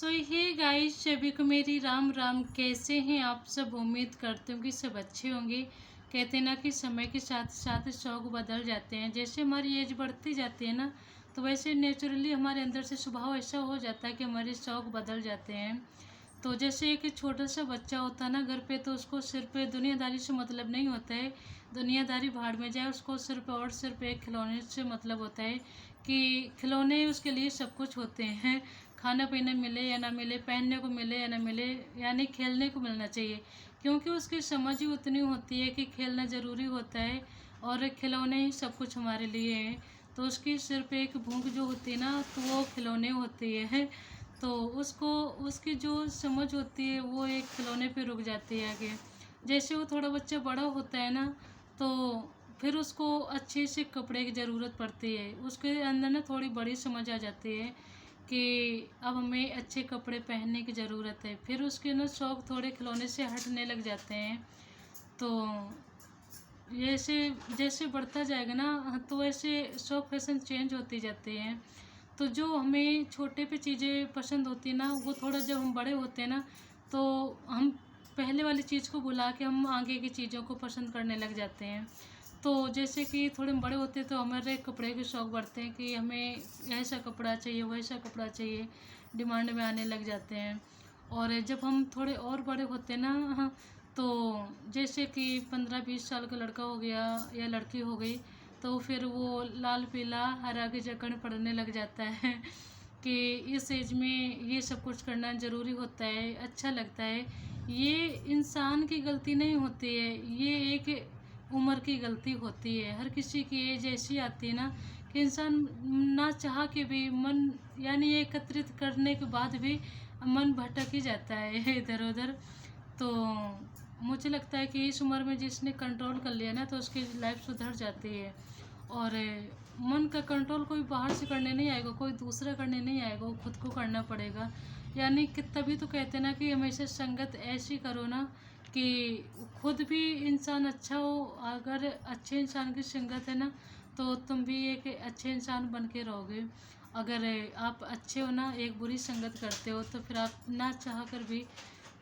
सो hey guys, सभी को मेरी राम राम। कैसे हैं आप सब? उम्मीद करती हूँ कि सब अच्छे होंगे। कहते हैं ना कि समय के साथ साथ शौक बदल जाते हैं। जैसे हमारी एज बढ़ती जाती है ना, तो वैसे नेचुरली हमारे अंदर से स्वभाव ऐसा हो जाता है कि हमारे शौक बदल जाते हैं। तो जैसे एक छोटा सा बच्चा होता है ना घर पे, तो उसको सिर्फ दुनियादारी से मतलब नहीं होता है। दुनियादारी भाड़ में जाए, उसको सिर्फ और सिर्फ एक खिलौने से मतलब होता है कि खिलौने उसके लिए सब कुछ होते हैं। खाना पीना मिले या ना मिले, पहनने को मिले या ना मिले, यानी खेलने को मिलना चाहिए। क्योंकि उसकी समझ ही उतनी होती है कि खेलना ज़रूरी होता है और खिलौने ही सब कुछ हमारे लिए हैं। तो उसकी सिर्फ एक भूख जो होती है ना, तो वो खिलौने होती है। तो उसको उसकी जो समझ होती है वो एक खिलौने पे रुक जाती है आगे। जैसे वो थोड़ा बच्चा बड़ा होता है ना, तो फिर उसको अच्छे से कपड़े की ज़रूरत पड़ती है। उसके अंदर ना थोड़ी बड़ी समझ आ जाती है कि अब हमें अच्छे कपड़े पहनने की ज़रूरत है। फिर उसके ना शौक़ थोड़े खिलौने से हटने लग जाते हैं। तो जैसे जैसे बढ़ता जाएगा ना, तो वैसे शौक़ फैशन चेंज होती जाते हैं। तो जो हमें छोटे पे चीज़ें पसंद होती है ना, वो थोड़ा जब हम बड़े होते हैं ना, तो हम पहले वाली चीज़ को भुला के हम आगे की चीज़ों को पसंद करने लग जाते हैं। तो जैसे कि थोड़े हम बड़े होते हैं तो हमारे कपड़े के शौक़ बढ़ते हैं कि हमें ऐसा कपड़ा चाहिए, वैसा कपड़ा चाहिए, डिमांड में आने लग जाते हैं। और जब हम थोड़े और बड़े होते हैं ना, तो जैसे कि 15-20 साल का लड़का हो गया या लड़की हो गई, तो फिर वो लाल पीला हरा के चक्कर पड़ने लग जाता है कि इस एज में ये सब कुछ करना ज़रूरी होता है, अच्छा लगता है। ये इंसान की गलती नहीं होती है, ये एक उम्र की गलती होती है। हर किसी की एज ऐसी आती है ना कि इंसान ना चाह के भी मन, यानी एकत्रित करने के बाद भी मन भटक ही जाता है इधर उधर। तो मुझे लगता है कि इस उम्र में जिसने कंट्रोल कर लिया ना, तो उसकी लाइफ सुधर जाती है। और मन का कंट्रोल कोई बाहर से करने नहीं आएगा, कोई दूसरा करने नहीं आएगा, वो खुद को करना पड़ेगा। यानी कि तभी तो कहते हैं ना कि हमेशा संगत ऐसी करो ना कि खुद भी इंसान अच्छा हो। अगर अच्छे इंसान की संगत है ना, तो तुम भी एक अच्छे इंसान बन के रहोगे। अगर आप अच्छे हो ना, एक बुरी संगत करते हो, तो फिर आप ना चाह कर भी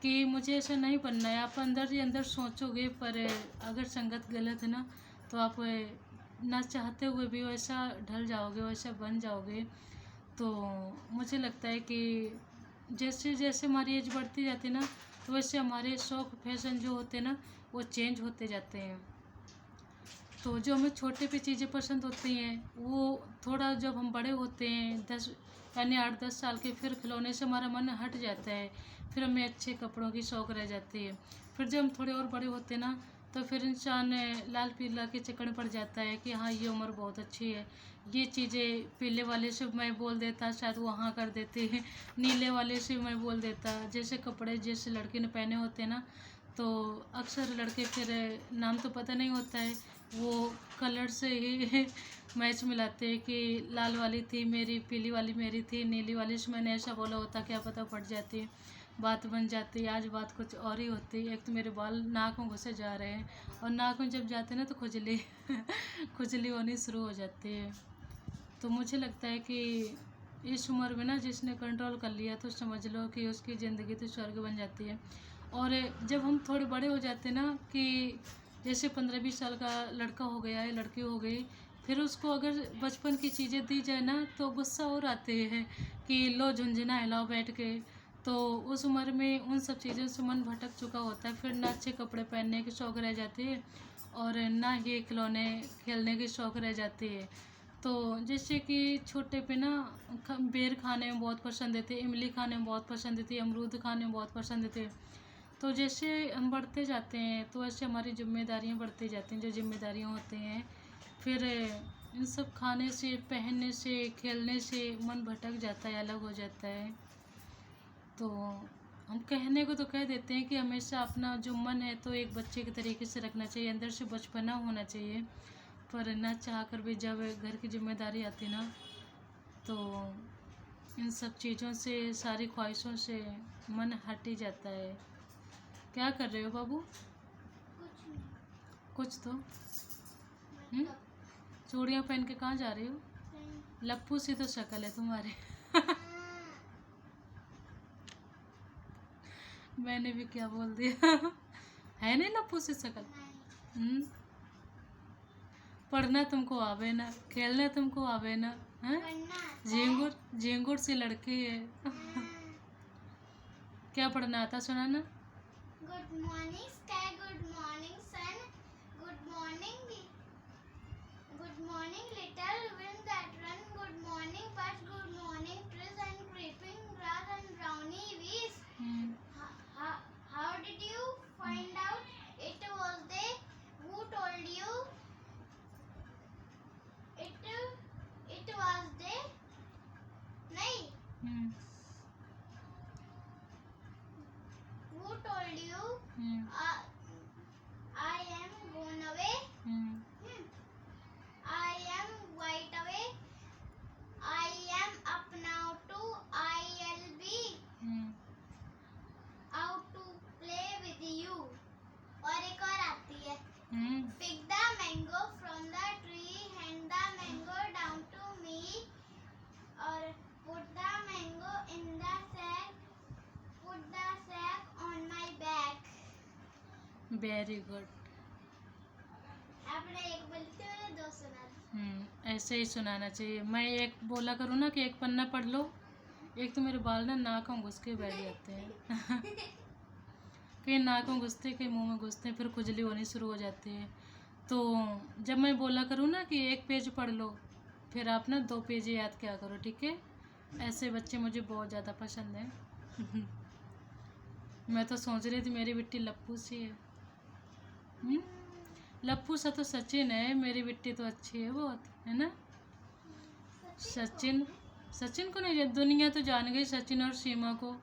कि मुझे ऐसा नहीं बनना है, आप अंदर ही अंदर सोचोगे। पर अगर संगत गलत है ना, तो आप ना चाहते हुए भी वैसा ढल जाओगे, वैसा बन जाओगे। तो मुझे लगता है कि जैसे जैसे हमारी एज बढ़ती जाती है ना, तो वैसे हमारे शौक़ फैशन जो होते हैं ना, वो चेंज होते जाते हैं। तो जो हमें छोटे पे चीज़ें पसंद होती हैं, वो थोड़ा जब हम बड़े होते हैं, 10 यानी 8-10 साल के, फिर खिलौने से हमारा मन हट जाता है। फिर हमें अच्छे कपड़ों की शौक़ रह जाती है। फिर जब हम थोड़े और बड़े होते हैं ना, तो फिर इंसान लाल पीला के चक्कर में पड़ जाता है कि हाँ, ये उम्र बहुत अच्छी है। ये चीज़ें पीले वाले से मैं बोल देता, शायद वो हाँ कर देते हैं। नीले वाले से मैं बोल देता। जैसे कपड़े जिस लड़के ने पहने होते हैं ना, तो अक्सर लड़के फिर नाम तो पता नहीं होता है, वो कलर से ही मैच मिलाते हैं कि लाल वाली थी मेरी, पीली वाली मेरी थी, नीली वाली से मैंने ऐसा बोला होता, क्या पता पड़ जाती, बात बन जाती। आज बात कुछ और ही होती। एक तो मेरे बाल नाक में घुसे जा रहे हैं, और नाक में जब जाते हैं ना, तो खुजली खुजली होनी शुरू हो जाती है। तो मुझे लगता है कि इस उम्र में ना जिसने कंट्रोल कर लिया, तो समझ लो कि उसकी ज़िंदगी तो स्वर्ग बन जाती है। और जब हम थोड़े बड़े हो जाते हैं ना, कि जैसे 15-20 साल का लड़का हो गया या लड़की हो गई, फिर उसको अगर बचपन की चीज़ें दी जाए ना, तो गुस्सा और आते हैं कि लो झुंझुना हिलाओ बैठ के। तो उस उम्र में उन सब चीज़ों से मन भटक चुका होता है। फिर ना अच्छे कपड़े पहनने की शौक़ रह जाती है, और ना ही खिलौने खेलने की शौक़ रह जाती है। तो जैसे कि छोटे पे ना बेर खाने में बहुत पसंद थे, इमली खाने में बहुत पसंद थी, अमरूद खाने में बहुत पसंद थे। तो जैसे हम बढ़ते जाते हैं, तो वैसे हमारी जिम्मेदारियां बढ़ती जाती हैं। जो जिम्मेदारियां होती हैं, फिर इन सब खाने से, पहनने से, खेलने से मन भटक जाता है, अलग हो जाता है। तो हम कहने को तो कह देते हैं कि हमेशा अपना जो मन है तो एक बच्चे के तरीके से रखना चाहिए, अंदर से बचपना होना चाहिए। पर ना चाह कर भी जब घर की जिम्मेदारी आती ना, तो इन सब चीज़ों से, सारी ख्वाहिशों से मन हट ही जाता है। क्या कर रहे हो बाबू? कुछ नहीं। कुछ तो चूड़ियाँ पहन के कहाँ जा रही हो? लप्पू सी तो शक्ल है तुम्हारी। मैंने भी क्या बोल दिया। है नहीं लप्पू से शकल। नहीं पढ़ना तुमको आवे ना, खेलना तुमको आवे ना, हैं? पढ़ना आता है। झिंगुर झिंगुर सी लड़की है। हाँ। क्या पढ़ना आता सुनाना। Good morning sky, good morning sun, good morning little wind that run, good morning birds, good morning trees and creeping grass and brownie bees. How did you find out it was they? Who told you? It was they. नहीं. Who told you? I am gone away. I am wide away. I am up now too. I'll be out to play with you. और एक और आती है. Pick the mango from the tree, hand the mango down to me, or put the mango in the sack, put the sack on my back. Very good. आपने एक बोलते हो, दो सुना. ऐसे ही सुनाना चाहिए. मैं एक बोला करूँ ना कि एक पन्ना पढ़ लो, एक तो मेरे बाल ना नाक में घुस के बैठ जाते हैं. कहीं नाक में घुसते, कहीं मुंह में घुसते हैं, फिर खुजली होनी शुरू हो जाती है. तो जब मैं बोला करूँ ना कि एक पेज पढ़ लो, फिर आप ना 2 पेज याद किया करो, ठीक है? ऐसे बच्चे मुझे बहुत ज़्यादा पसंद हैं. मैं तो सोच रही थी मेरी बिट्टी लप्पू सी है. लप्पू सा तो सचिन है, मेरी बिट्टी तो अच्छी है बहुत, है ना? सचिन को नहीं, दुनिया तो जान गई सचिन और सीमा को.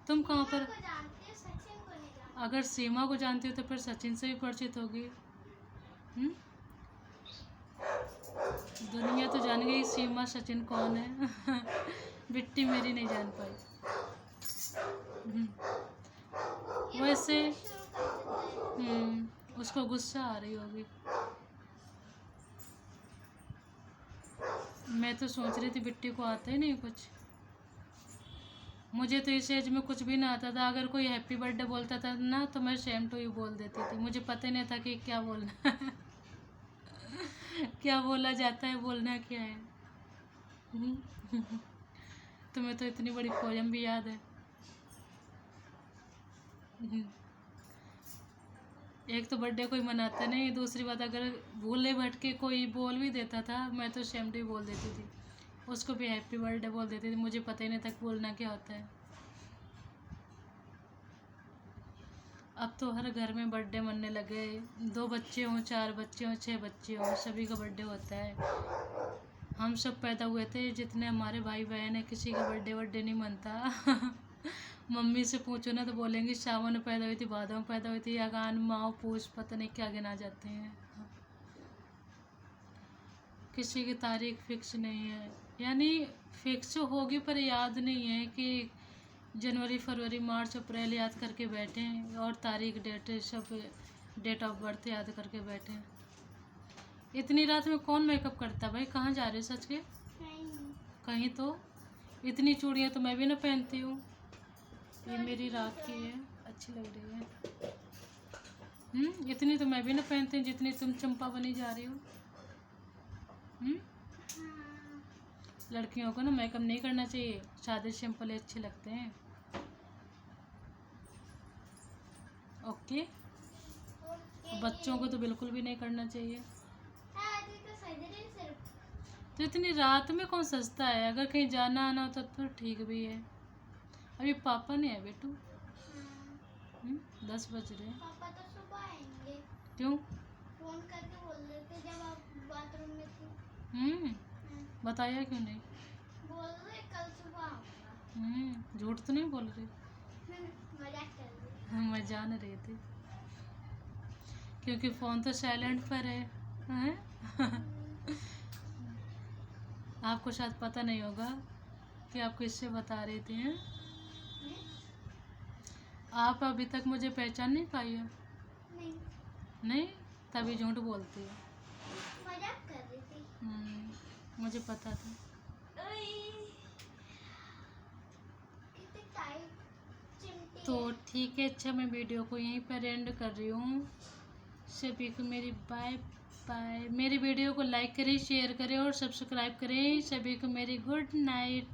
तुम कहाँ पर? को जानती हो, सचिन को नहीं जानती. अगर सीमा को जानती हो तो फिर सचिन से भी परिचित होगी. दुनिया तो जान गई सीमा सचिन कौन है. बिट्टी मेरी नहीं जान पाई. वैसे उसको गुस्सा आ रही होगी. मैं तो सोच रही थी बिट्टी को आता ही नहीं कुछ. मुझे तो इस एज में कुछ भी ना आता था. अगर कोई हैप्पी बर्थडे बोलता था ना तो मैं सेम टू यू बोल देती थी. मुझे पता ही नहीं था कि क्या बोलना है. क्या बोला जाता है, बोलना क्या है. तुम्हें तो इतनी बड़ी पोयम भी याद है. एक तो बर्थडे कोई मनाता नहीं, दूसरी बात अगर भूले भटके कोई बोल भी देता था, मैं तो सेम टू यू बोल देती थी. उसको भी हैप्पी बर्थडे बोल देती थी. मुझे पता ही नहीं था बोलना क्या होता है. अब तो हर घर में बर्थडे मनने लगे. 2 बच्चे हों, 4 बच्चे हों, 6 बच्चे हों, सभी का बर्थडे होता है. हम सब पैदा हुए थे, जितने हमारे भाई बहन हैं, किसी का बर्थडे नहीं मनता. मम्मी से पूछो ना तो बोलेंगी सावन में पैदा हुई थी, भादों में पैदा हुई थी, अगान माओ पूछ पता नहीं क्या गिना जाते हैं. किसी की तारीख फिक्स नहीं है, यानी फिक्स होगी पर याद नहीं है कि जनवरी फरवरी मार्च अप्रैल याद करके बैठे हैं और तारीख डेट सब डेट ऑफ बर्थ याद करके बैठे हैं. इतनी रात में कौन मेकअप करता भाई? कहाँ जा रहे हो सच के? कहीं तो. इतनी चूड़ियाँ तो मैं भी ना पहनती हूँ. ये मेरी रात की है, अच्छी लग रही है. इतनी तो मैं भी ना पहनती हूँ जितनी तुम चंपा बनी जा रही हो. लड़कियों को ना मेकअप नहीं करना चाहिए, सादे सिंपल अच्छे लगते हैं. ओके. बच्चों को तो बिल्कुल भी नहीं करना चाहिए. तो इतनी रात में कौन सजता है? अगर कहीं जाना आना होता तो ठीक भी है. अभी पापा नहीं है बेटू. 10 बज रहे हैं. पापा तो सुबह आएंगे. क्यों? फोन करके बोल देते जब आप बाथरूम में थे. बताया क्यों नहीं? बोल रहे कल सुबह आऊंगा. झूठ तो नहीं बोल रही? मजाक कर रही. मैं जान रही थी क्योंकि फ़ोन तो साइलेंट पर है. आपको शायद पता नहीं होगा कि आप किससे बता रही थी. हैं? आप अभी तक मुझे पहचान नहीं पाई हो. नहीं तभी झूठ बोलती है. मजाक कर रही थी. मुझे पता था. कितनी टाइट चिमटी तो ठीक है, अच्छा मैं वीडियो को यहीं पर एंड कर रही हूँ। सभी को मेरी बाय बाय। मेरी वीडियो को लाइक करें, शेयर करें और सब्सक्राइब करें। सभी को मेरी गुड नाइट।